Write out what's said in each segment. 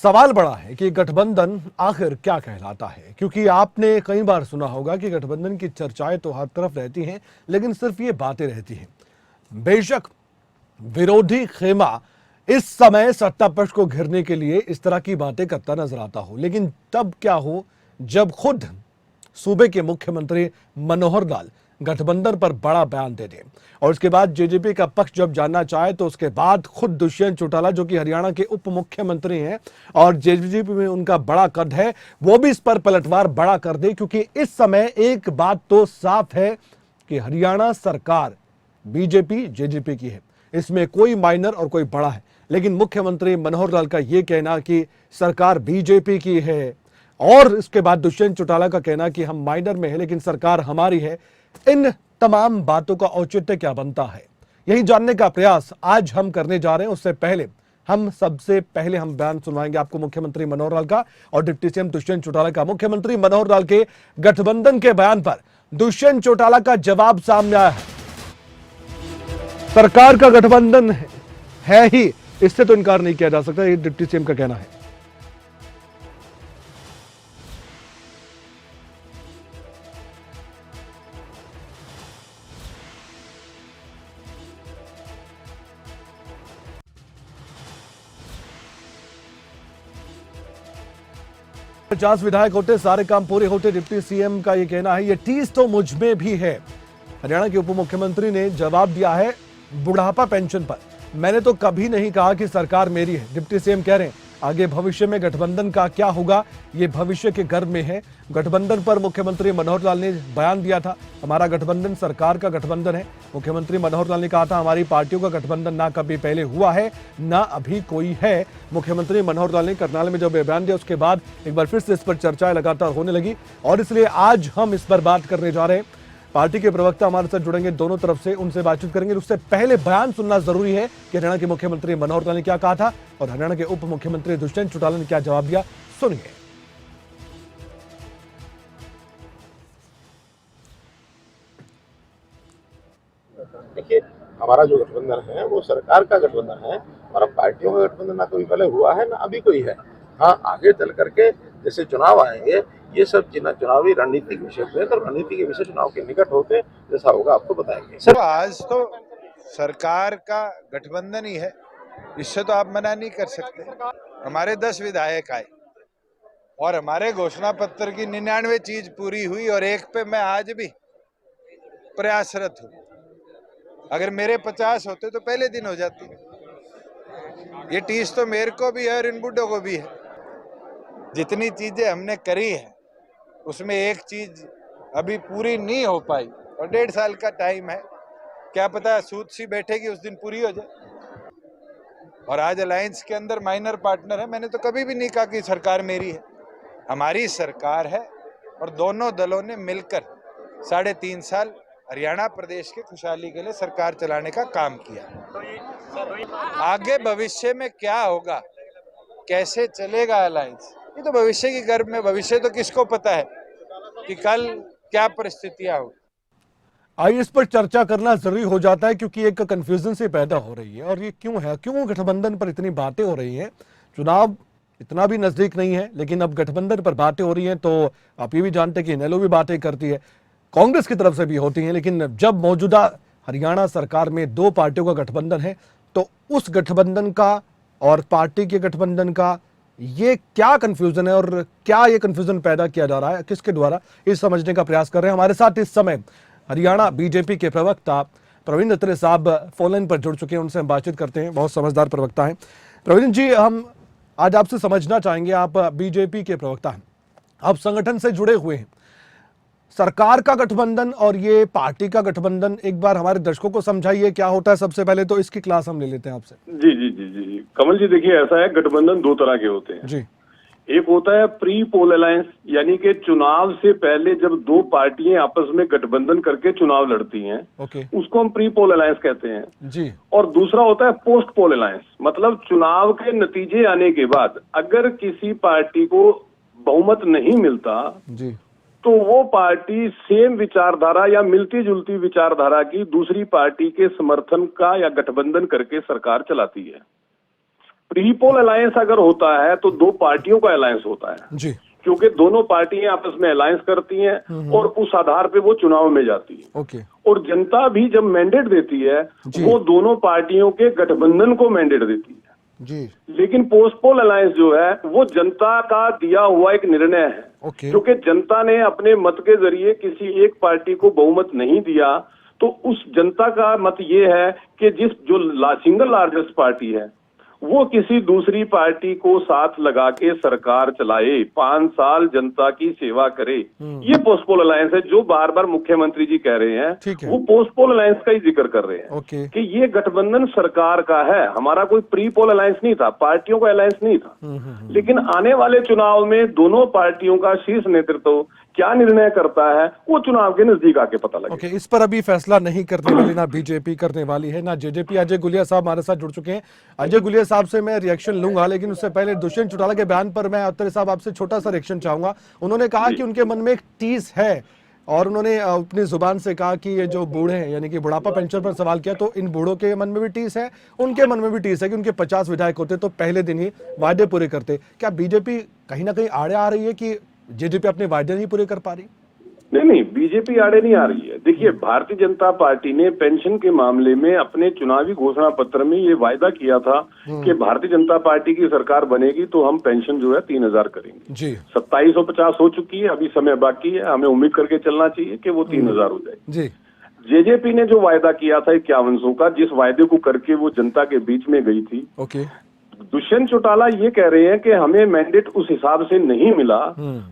सवाल बड़ा है कि गठबंधन आखिर क्या कहलाता है, क्योंकि आपने कई बार सुना होगा कि गठबंधन की चर्चाएं तो हर तरफ रहती हैं, लेकिन सिर्फ ये बातें रहती हैं। बेशक विरोधी खेमा इस समय सत्ता पक्ष को घेरने के लिए इस तरह की बातें करता नजर आता हो, लेकिन तब क्या हो जब खुद सूबे के मुख्यमंत्री मनोहर लाल गठबंधन पर बड़ा बयान दे दें और उसके बाद जेजेपी का पक्ष जब जानना चाहे तो उसके बाद खुद दुष्यंत चौटाला, जो कि हरियाणा के उप मुख्यमंत्री हैं और जेजेपी में उनका बड़ा कद है, वो भी इस पर पलटवार बड़ा कर दे। क्योंकि इस समय एक बात तो साफ है कि हरियाणा सरकार बीजेपी जेजेपी की है, इसमें कोई माइनर और कोई बड़ा है। लेकिन मुख्यमंत्री मनोहर लाल का यह कहना कि सरकार बीजेपी की है और इसके बाद दुष्यंत चौटाला का कहना कि हम माइनर में है लेकिन सरकार हमारी है, इन तमाम बातों का औचित्य क्या बनता है, यही जानने का प्रयास आज हम करने जा रहे हैं। उससे पहले सबसे पहले हम बयान सुनवाएंगे आपको मुख्यमंत्री मनोहर लाल का और डिप्टी सीएम दुष्यंत चौटाला का। मुख्यमंत्री मनोहर लाल के गठबंधन के बयान पर दुष्यंत चौटाला का जवाब सामने आया है। सरकार का गठबंधन है ही, इससे तो इनकार नहीं किया जा सकता, ये डिप्टी सीएम का कहना है। 50 विधायक होते सारे काम पूरे होते, डिप्टी सीएम का यह कहना है। ये टीस तो मुझ में भी है। हरियाणा के उप मुख्यमंत्री ने जवाब दिया है बुढ़ापा पेंशन पर। मैंने तो कभी नहीं कहा कि सरकार मेरी है। डिप्टी सीएम कह रहे हैं आगे भविष्य में गठबंधन का क्या होगा ये भविष्य के गर्भ में है। गठबंधन पर मुख्यमंत्री मनोहर लाल ने बयान दिया था, हमारा गठबंधन सरकार का गठबंधन है। मुख्यमंत्री मनोहर लाल ने कहा था हमारी पार्टियों का गठबंधन ना कभी पहले हुआ है ना अभी कोई है। मुख्यमंत्री मनोहर लाल ने करनाल में जब बयान दिया उसके बाद एक बार फिर से इस पर चर्चाएं लगातार होने लगी और इसलिए आज हम इस पर बात करने जा रहे हैं। पार्टी के प्रवक्ता हमारे साथ जुड़ेंगे दोनों तरफ से, उनसे बातचीत करेंगे। उससे पहले बयान सुनना जरूरी है कि हरियाणा के मुख्यमंत्री मनोहर लाल ने क्या कहा था और हरियाणा के उप मुख्यमंत्री दुष्यंत चौटाला ने क्या जवाब दिया, सुनिए। देखिए, हमारा जो गठबंधन है वो सरकार का गठबंधन है। हमारा पार्टियों का गठबंधन ना कभी पहले हुआ है ना अभी कोई है। हाँ, आगे चल करके जैसे चुनाव आएंगे ये सब चुनावी रणनीतिक विषय होते हैं, तो रणनीति के विषय चुनाव के निकट होते, जैसा होगा आपको बताएंगे। सर, आज तो सरकार का गठबंधन ही है, इससे तो आप मना नहीं कर सकते। हमारे 10 विधायक आए और हमारे घोषणा पत्र की 99 चीज पूरी हुई और एक पे मैं आज भी प्रयासरत हूँ। अगर मेरे 50 होते तो पहले दिन हो जाती। ये टीस तो मेरे को भी है और इन बुड्ढों को भी है। जितनी चीजें हमने करी है उसमें एक चीज अभी पूरी नहीं हो पाई और 1.5 साल का टाइम है, क्या पता सूद सी बैठेगी उस दिन पूरी हो जाए। और आज अलायंस के अंदर माइनर पार्टनर है। मैंने तो कभी भी नहीं कहा कि सरकार मेरी है, हमारी सरकार है और दोनों दलों ने मिलकर 3.5 साल हरियाणा प्रदेश के खुशहाली के लिए सरकार चलाने का काम किया। आगे भविष्य में क्या होगा, कैसे चलेगा अलायंस, ये तो भविष्य की गर्भ में, भविष्य तो किसको पता है कि कल क्या परिस्थितियां होगी। आइए इस पर चर्चा करना जरूरी हो जाता है क्योंकि एक कंफ्यूजन से पैदा हो रही है और ये क्यों है, क्यों गठबंधन पर इतनी बातें हो रही हैं। चुनाव इतना भी नजदीक नहीं है लेकिन अब गठबंधन पर बातें हो रही हैं तो आप ये भी जानते हैं कि इनेलो भी बातें करती है, कांग्रेस की तरफ से भी होती हैं। लेकिन जब मौजूदा हरियाणा सरकार में 2 पार्टियों का गठबंधन है तो उस गठबंधन का और पार्टी के गठबंधन का ये क्या कंफ्यूजन है और क्या ये कंफ्यूजन पैदा किया जा रहा है, किसके द्वारा, इस समझने का प्रयास कर रहे हैं। हमारे साथ इस समय हरियाणा बीजेपी के प्रवक्ता प्रवीण दत्रे साहब फोन लाइन पर जुड़ चुके हैं, उनसे हम बातचीत करते हैं। बहुत समझदार प्रवक्ता हैं प्रवीण जी। हम आज आपसे समझना चाहेंगे, आप बीजेपी के प्रवक्ता हैं, आप संगठन से जुड़े हुए हैं, सरकार का गठबंधन और ये पार्टी का गठबंधन एक बार हमारे दर्शकों को समझाइए क्या होता है। सबसे पहले तो इसकी क्लास हम ले लेते हैं आपसे। जी जी जी जी कमल जी, देखिए ऐसा है, गठबंधन 2 तरह के होते हैं जी। एक होता है प्री पोल अलायंस, यानी कि चुनाव से पहले जब 2 पार्टियां आपस में गठबंधन करके चुनाव लड़ती हैं, उसको हम प्री पोल अलायंस कहते हैं जी। और दूसरा होता है पोस्ट पोल अलायंस, मतलब चुनाव के नतीजे आने के बाद अगर किसी पार्टी को बहुमत नहीं मिलता जी तो वो पार्टी सेम विचारधारा या मिलती जुलती विचारधारा की दूसरी पार्टी के समर्थन का या गठबंधन करके सरकार चलाती है। प्री पोल अलायंस अगर होता है तो दो पार्टियों का अलायंस होता है जी, क्योंकि दोनों पार्टियां आपस में अलायंस करती हैं और उस आधार पे वो चुनाव में जाती है। ओके, और जनता भी जब मैंडेट देती है वो दोनों पार्टियों के गठबंधन को मैंडेट देती है जी, लेकिन पोस्ट पोल अलायंस जो है वो जनता का दिया हुआ एक निर्णय है। ओके, क्योंकि जनता ने अपने मत के जरिए किसी एक पार्टी को बहुमत नहीं दिया, तो उस जनता का मत ये है कि सिंगल लार्जेस्ट पार्टी है वो किसी दूसरी पार्टी को साथ लगा के सरकार चलाए, 5 साल जनता की सेवा करे। ये पोस्ट पोल अलायंस है जो बार बार मुख्यमंत्री जी कह रहे हैं, वो पोस्ट पोल अलायंस का ही जिक्र कर रहे हैं कि ये गठबंधन सरकार का है, हमारा कोई प्री पोल अलायंस नहीं था, पार्टियों का अलायंस नहीं था। लेकिन आने वाले चुनाव में दोनों पार्टियों का शीर्ष नेतृत्व क्या निर्णय करता है वो चुनाव के नजदीक आके पता लगेगा। ओके, इस पर अभी फैसला नहीं करने वाली ना बीजेपी करने वाली है ना जेजेपी। अजय गुलिया साहब हमारे साथ जुड़ चुके हैं। अजय गुलिया साहब से मैं रिएक्शन लूंगा, लेकिन उससे पहले दुष्यंत चौटाला के बयान पर मैं अत्रे साहब आपसे छोटा सा रिएक्शन चाहूंगा। उन्होंने कहा कि उनके मन में एक टीस है और उन्होंने अपनी जुबान से कहा कि ये जो बूढ़े हैं यानी कि बुढ़ापा पेंशन पर सवाल किया, तो इन बूढ़ों के मन में भी टीस है, उनके मन में भी टीस है कि उनके 50 विधायक होते तो पहले दिन ही वायदे पूरे करते। क्या बीजेपी कहीं ना कहीं आड़े आ रही है कि जेजेपी अपने वायदे नहीं पूरे कर पा रही? नहीं, बीजेपी आड़े नहीं आ रही है। देखिए, भारतीय जनता पार्टी ने पेंशन के मामले में अपने चुनावी घोषणा पत्र में ये वायदा किया था कि भारतीय जनता पार्टी की सरकार बनेगी तो हम पेंशन जो है 3000 करेंगे जी। 2750 हो चुकी है, अभी समय बाकी है, हमें उम्मीद करके चलना चाहिए कि वो 3000 हो जाए जी। जेजेपी ने जो वायदा किया था 5100 का, जिस वायदे को करके वो जनता के बीच में गई थी, दुष्यंत चौटाला ये कह रहे हैं कि हमें मैंडेट उस हिसाब से नहीं मिला,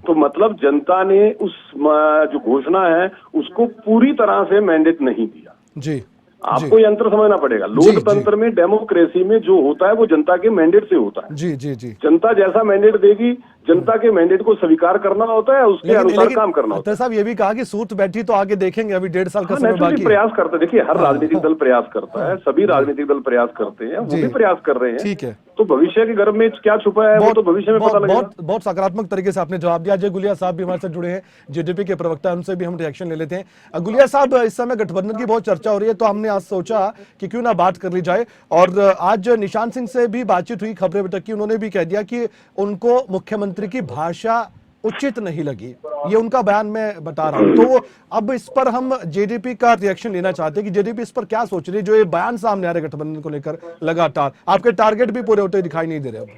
तो मतलब जनता ने उस जो घोषणा है उसको पूरी तरह से मैंडेट नहीं दिया जी। आपको ये अंतर समझना पड़ेगा। लोकतंत्र में, डेमोक्रेसी में जो होता है वो जनता के मैंडेट से होता है जी जी जी। जनता जैसा मैंडेट देगी, जनता के मैंडेट को स्वीकार करना होता है, उसके अनुसार काम करना होता है। साहब ये भी कहा कि सूत बैठी तो आगे देखेंगे, अभी 1.5 साल का समय बाकी है। प्रयास करते, देखिए हर राजनीतिक दल प्रयास करता है, सभी राजनीतिक दल प्रयास करते हैं, वो भी प्रयास कर रहे हैं, ठीक है। तो भविष्य के गर्भ में क्या छुपा है वो तो भविष्य में पता लगेगा। बहुत सकारात्मक तरीके से आपने जवाब दिया। अजय गुलिया साहब भी हमारे साथ जुड़े हैं, जेजेपी के प्रवक्ता, उनसे भी हम रिएक्शन ले लेते हैं। गुलिया साहब, इस समय गठबंधन की बहुत चर्चा हो रही है, तो हमने आज सोचा कि क्यों ना बात कर ली जाए। और आज निशांत सिंह से भी बातचीत हुई, खबरें अभी तक की, उन्होंने भी कह दिया कि उनको मुख्यमंत्री की भाषा उचित नहीं लगी, ये उनका बयान मैं बता रहा हूं। तो अब इस पर हम जेडीपी का रिएक्शन लेना चाहते हैं कि जेडीपी इस पर क्या सोच रही है, जो ये बयान सामने आ रहे गठबंधन को लेकर लगातार। आपके टारगेट भी पूरे होते दिखाई नहीं दे रहे अब।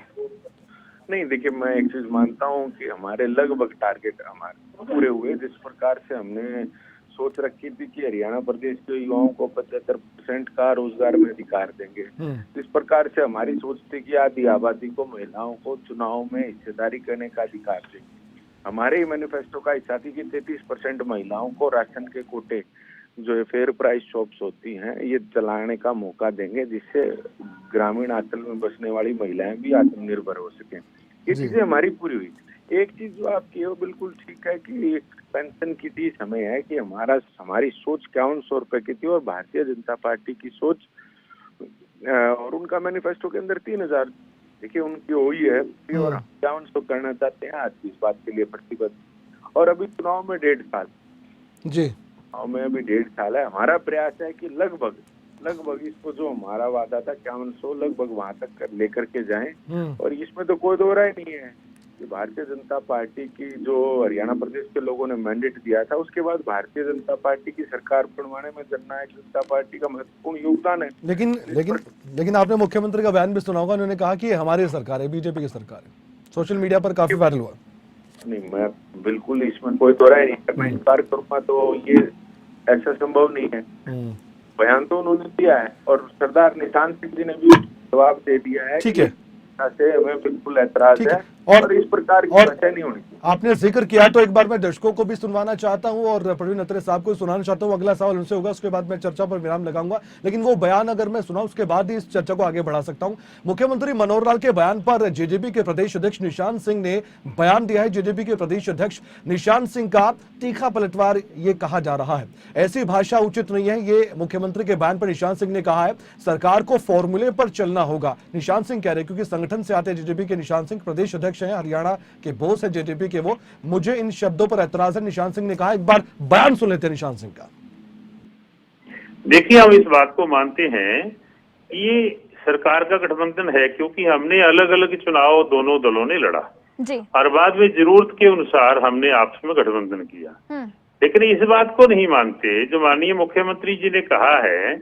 नहीं, देखिए मैं एक चीज मानता हूं कि हमारे लगभग टारगेट हमारे पूरे हुए। जिस प्रकार से हमने सोच रखी थी कि हरियाणा प्रदेश के युवाओं को 75% का रोजगार में अधिकार देंगे, जिस प्रकार से हमारी सोच थी कि आधी आबादी को, महिलाओं को चुनाव में हिस्सेदारी करने का अधिकार देंगे। हमारे ही मैनिफेस्टो का हिस्सा थी कि 33% महिलाओं को राशन के कोटे, जो फेयर प्राइस शॉप्स होती हैं, ये चलाने का मौका देंगे, जिससे ग्रामीण अंचल में बसने वाली महिलाएं भी आत्मनिर्भर हो सकें। ये चीजें हमारी पूरी हुई। एक चीज जो आप की हो बिल्कुल ठीक है कि पेंशन की थी, समय है कि हमारी सोच 5100 रुपए की थी और भारतीय जनता पार्टी की सोच और उनका मैनिफेस्टो के अंदर 3000, देखिए उनकी हुई है और 5100 करना चाहते हैं आज इस बात के लिए प्रतिबद्ध। और अभी चुनाव में 1.5 साल जी, चुनाव में अभी 1.5 साल है। हमारा प्रयास है कि लगभग इसको जो हमारा वादा था 5100 लगभग वहां तक लेकर के जाएं। और इसमें तो कोई दो राय नहीं है कि भारतीय जनता पार्टी की जो हरियाणा प्रदेश के लोगों ने मैंडेट दिया था, उसके बाद भारतीय जनता पार्टी की सरकार बनवाने में जननायक जनता पार्टी का महत्वपूर्ण योगदान है। लेकिन आपने मुख्यमंत्री का बयान भी सुना होगा, उन्होंने कहा कि हमारी सरकार है, बीजेपी की सरकार है, सोशल मीडिया पर काफी वायरल हुआ। नहीं, मैं बिल्कुल इसमें कोई दो राय नहीं है, मैं इंकार करूंगा तो ये ऐसा संभव नहीं है। बयान तो उन्होंने दिया है और सरदार निशांत सिंह जी ने भी जवाब दे दिया है, ठीक है, से हमें बिल्कुल ऐतराज है और इस प्रकार की बातें नहीं होनी। आपने जिक्र किया तो एक बार मैं दर्शकों को भी सुनवाना चाहता हूं और प्रवीण अत्रे साहब को सुनाना चाहता हूं। अगला सवाल उनसे होगा, उसके बाद मैं चर्चा पर विराम लगाऊंगा, लेकिन वो बयान अगर मैं सुना उसके बाद ही इस चर्चा को आगे बढ़ा सकता हूं। मुख्यमंत्री मनोहर लाल के बयान पर जेजेपी के प्रदेश अध्यक्ष निशांत सिंह ने बयान दिया है। जेजेपी के प्रदेश अध्यक्ष निशांत सिंह का तीखा पलटवार ये कहा जा रहा है, ऐसी भाषा उचित नहीं है, ये मुख्यमंत्री के बयान पर निशांत सिंह ने कहा है। सरकार को फॉर्मूले पर चलना होगा, निशांत सिंह कह रहे, क्योंकि संगठन से आते जेजेपी के निशांत सिंह प्रदेश अध्यक्ष अध्यक्ष हैं, हरियाणा के बोस है जेजेपी के, वो, मुझे इन शब्दों पर एतराज है, निशान सिंह ने कहा। एक बार बयान सुन लेते हैं निशान सिंह का। देखिए, हम इस बात को मानते हैं कि ये सरकार का गठबंधन है, क्योंकि हमने अलग अलग चुनाव दोनों दलों ने लड़ा जी। और बाद में जरूरत के अनुसार हमने आपस में गठबंधन किया। लेकिन इस बात को नहीं मानते जो माननीय मुख्यमंत्री जी ने कहा है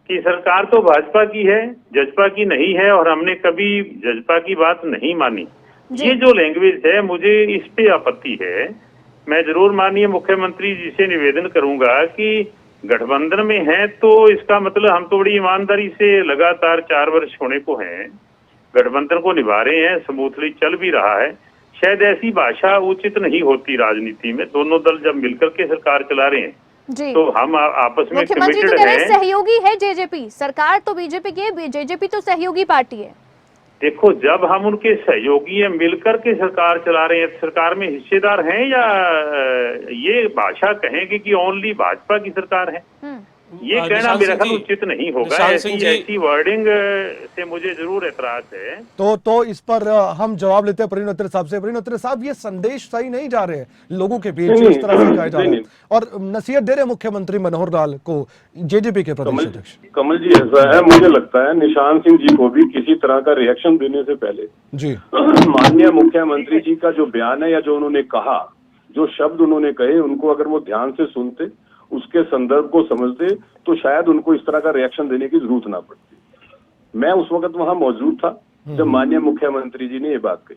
कि सरकार तो भाजपा की है, जजपा की नहीं है, और हमने कभी जजपा की बात नहीं मानी। ये जो लैंग्वेज है, मुझे इस पे आपत्ति है। मैं जरूर माननीय मुख्यमंत्री जी से निवेदन करूंगा कि गठबंधन में है तो इसका मतलब हम तो बड़ी ईमानदारी से लगातार 4 वर्ष होने को हैं, गठबंधन को निभा रहे हैं, स्मूथली चल भी रहा है। शायद ऐसी भाषा उचित नहीं होती राजनीति में। दोनों दल जब मिलकर के सरकार चला रहे हैं जी। तो हम आपस में मुख्यमंत्री तो कमिटेड कह रहे हैं। हैं जेजेपी है जेजेपी, सरकार तो बीजेपी की है, जेजेपी तो सहयोगी पार्टी है। देखो, जब हम उनके सहयोगी हैं, मिलकर के सरकार चला रहे हैं, सरकार में हिस्सेदार हैं, या ये भाषा कहेंगे कि ओनली भाजपा की सरकार है, ये कहना मेरा ख्याल उचित नहीं होगा। ऐसी वर्डिंग से मुझे जरूर एतराज है। तो इस पर हम जवाब लेते हैं प्रवीण अत्रे साहब से। प्रवीण अत्रे साहब, ये संदेश सही नहीं जा रहे हैं लोगों के बीच, इस तरह से कहा जा रहा है, और नसीहत दे रहे मुख्यमंत्री मनोहर लाल को, जेजेपी के प्रदेश अध्यक्ष। कमल जी, ऐसा है, मुझे लगता है निशान सिंह जी को भी किसी तरह का रिएक्शन देने से पहले जी माननीय मुख्यमंत्री जी का जो बयान है या जो उन्होंने कहा, जो शब्द उन्होंने कहे, उनको अगर वो ध्यान से सुनते, उसके संदर्भ को समझते, तो शायद उनको इस तरह का रिएक्शन देने की जरूरत ना पड़ती। मैं उस वक्त वहां मौजूद था जब माननीय मुख्यमंत्री जी ने ये बात कही।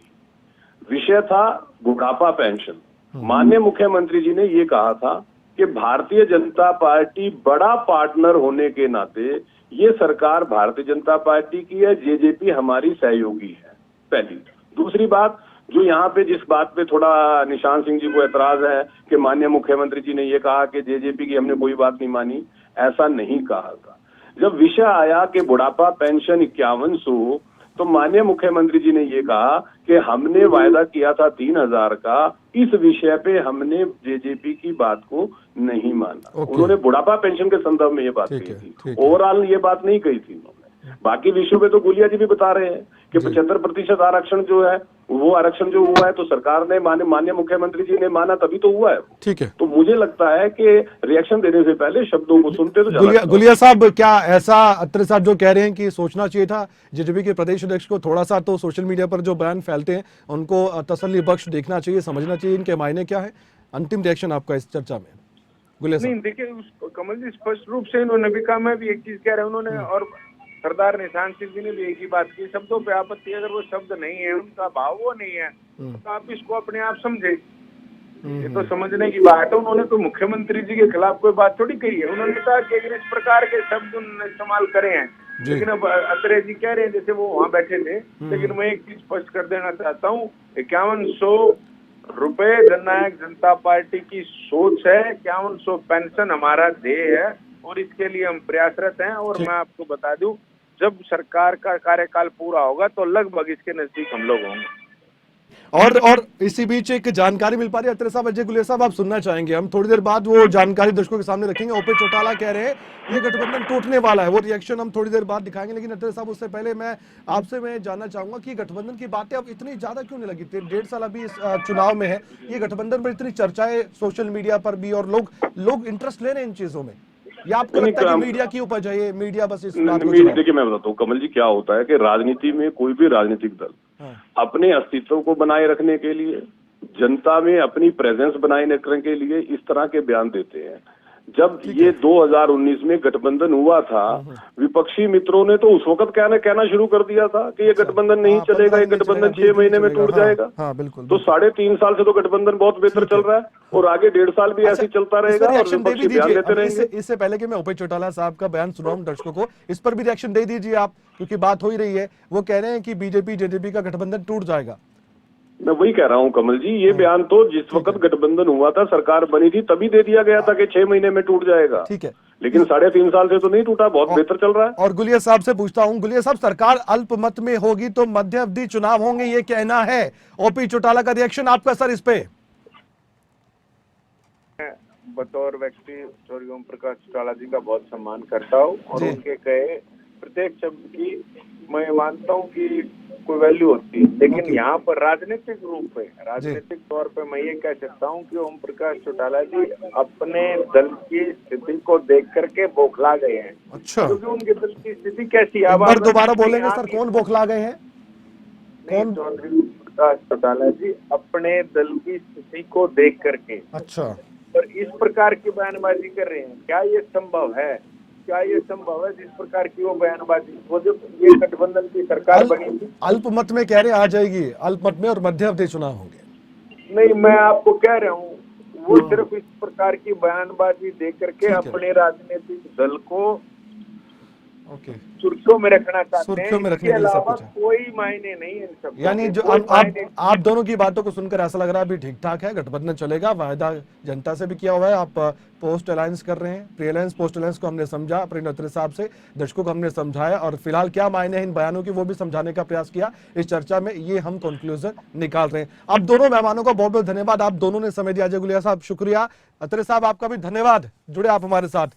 विषय था बुढ़ापा पेंशन। माननीय मुख्यमंत्री जी ने ये कहा था कि भारतीय जनता पार्टी बड़ा पार्टनर होने के नाते ये सरकार भारतीय जनता पार्टी की है, जेजेपी हमारी सहयोगी है, पहली। दूसरी बात, जो यहाँ पे जिस बात पे थोड़ा निशान सिंह जी को एतराज है कि माननीय मुख्यमंत्री जी ने ये कहा कि जेजेपी की हमने कोई बात नहीं मानी, ऐसा नहीं कहा था। जब विषय आया कि बुढ़ापा पेंशन 5100, तो माननीय मुख्यमंत्री जी ने ये कहा कि हमने वायदा किया था 3000 का, इस विषय पे हमने जेजेपी की बात को नहीं माना। उन्होंने बुढ़ापा पेंशन के संदर्भ में ये बात कही थी, ओवरऑल ये बात नहीं कही थी उन्होंने। बाकी विषयों पे तो गुलिया जी भी बता रहे हैं कि 75% आरक्षण जो है, वो आरक्षण जो हुआ है तो सरकार ने माननीय मुख्यमंत्री जी ने माना, तभी तो हुआ है। ठीक है, तो मुझे लगता है कि रिएक्शन देने से पहले शब्दों को सुनते तो गुलिया साहब, क्या ऐसा अत्रे साहब जो कह रहे हैं कि सोचना चाहिए था जेजेपी के प्रदेश अध्यक्ष को, थोड़ा सा तो सोशल मीडिया पर जो बयान फैलते हैं उनको तसल्ली बख्श देखना चाहिए, समझना चाहिए इनके मायने क्या है? अंतिम रिएक्शन आपका इस चर्चा में, गुलिया साहब। नहीं, देखिए कमल जी, स्पष्ट रूप से इन्होंने भी कहा, मैं भी एक चीज कह रहा हूँ उन्होंने, और सरदार निशान सिंह जी ने भी एक ही बात की, शब्दों पे आपत्ति, अगर वो शब्द नहीं है, उनका भाव वो नहीं है, तो आप इसको अपने आप समझे। ये तो समझने की बात है। उन्होंने तो मुख्यमंत्री जी के खिलाफ कोई बात थोड़ी कही है। उन्होंने कहा कि अगर इस प्रकार के शब्द उन्होंने इस्तेमाल करे हैं, लेकिन अब अत्रे जी कह रहे हैं जैसे वो वहाँ बैठे थे, लेकिन मैं एक चीज स्पष्ट कर देना चाहता हूँ, 5100 रुपए जननायक जनता पार्टी की सोच है, 5100 पेंशन हमारा ध्येय है, और इसके लिए हम प्रयासरत हैं। और मैं आपको बता दूं, जब सरकार का कार्यकाल पूरा होगा तो लगभग इसके नजदीक हम लोग होंगे। और इसी बीच एक जानकारी मिल पा रही है अत्रे साहब, अजय गुलिया साहब, आप सुनना चाहेंगे? हम थोड़ी देर बाद वो जानकारी दर्शकों के सामने रखेंगे। ओपी चौटाला कह रहे हैं ये गठबंधन टूटने वाला है, वो रिएक्शन हम थोड़ी देर बाद दिखाएंगे। लेकिन अत्रे साहब, उससे पहले मैं आपसे जानना चाहूंगा कि गठबंधन की बातें अब इतनी ज्यादा क्यों नहीं लगी? 1.5 साल अभी इस चुनाव में है, ये गठबंधन पर इतनी चर्चाएं सोशल मीडिया पर भी, और लोग इंटरेस्ट ले रहे हैं इन चीजों में। या आपको लगता है कि मीडिया की उपज है, ये मीडिया बस इस बात को चला? देखिए, मैं बताता हूँ कमल जी, क्या होता है कि राजनीति में कोई भी राजनीतिक दल अपने अस्तित्व को बनाए रखने के लिए, जनता में अपनी प्रेजेंस बनाए रखने के लिए इस तरह के बयान देते हैं। जब ये 2019 में गठबंधन हुआ था, विपक्षी मित्रों ने तो उस वक्त कहना शुरू कर दिया था कि ये गठबंधन नहीं चलेगा, ये गठबंधन 6 महीने में टूट जाएगा। बिल्कुल। तो 3.5 साल से तो गठबंधन बहुत बेहतर चल रहा है, और आगे 1.5 साल भी ऐसे चलता रहेगा, और विपक्षी बयान देते रहेंगे। इससे पहले कि मैं ओपी चौटाला साहब का बयान सुनाऊं दर्शकों को, इस पर भी रिएक्शन दे दीजिए आप, क्योंकि बात हो ही रही है। वो कह रहे हैं कि बीजेपी जेजेपी का गठबंधन टूट जाएगा। मैं वही कह रहा हूँ कमल जी, ये बयान तो जिस वक्त गठबंधन हुआ था, सरकार बनी थी, तभी दे दिया गया था कि 6 महीने में टूट जाएगा। ठीक है, लेकिन 3.5 साल से तो नहीं टूटा, बहुत बेहतर चल रहा है। और गुलिया साहब से पूछता हूँ, गुलिया साहब, सरकार अल्पमत में होगी तो मध्य अवधि चुनाव होंगे, ये कहना है ओपी चौटाला का, रिएक्शन आपका सर इस पे? बतौर व्यक्ति चौधरी ओम प्रकाश चौटाला जी का बहुत सम्मान करता हूँ, और उनके कहे प्रत्येक शब्द की मैं मानता हूँ कि कोई वैल्यू होती है, लेकिन यहाँ पर राजनीतिक रूप में, राजनीतिक तौर पे मैं ये कह सकता हूँ कि ओम प्रकाश चौटाला जी अपने दल की स्थिति को देख करके बौखला गए हैं। अच्छा, क्योंकि उनके दल की स्थिति कैसी है, एक बार दोबारा बोलेंगे सर, कौन बौखला गए हैं? कौन? चौधरी प्रकाश चौटाला जी अपने दल की स्थिति को देख करके अच्छा, और इस प्रकार की बयानबाजी कर रहे हैं। क्या ये संभव है? क्या ये संभव है जिस प्रकार की वो बयानबाजी, वो जब ये गठबंधन की सरकार बनी थी, अल्पमत में कह रहे आ जाएगी, अल्पमत में और मध्यावधि चुनाव होंगे। नहीं, मैं आपको कह रहा हूँ वो सिर्फ इस प्रकार की बयानबाजी दे करके अपने राजनीतिक दल को ओके, सुर्खियों में रखना चाहते हैं। सुर्खियों में रखने इसके के लिए सब अलावा कुछ है। कोई मायने नहीं है इन सब। यानी जो आप दोनों की बातों को सुनकर ऐसा लग रहा है अभी ठीक ठाक है, गठबंधन चलेगा, वायदा जनता से भी किया हुआ है, आप पोस्ट अलायंस कर रहे हैं, प्री अलायंस पोस्ट अलायंस को हमने समझा अपने अत्रे साहब से, दर्शकों को हमने समझाया और फिलहाल क्या मायने हैं इन बयानों की वो भी समझाने का प्रयास किया इस चर्चा में, ये हम कंक्लूजन निकाल रहे हैं। आप दोनों मेहमानों का बहुत बहुत धन्यवाद, आप दोनों ने समय दिया। अजय गुलिया साहब शुक्रिया, अत्रे साहब आपका भी धन्यवाद, जुड़े आप हमारे साथ।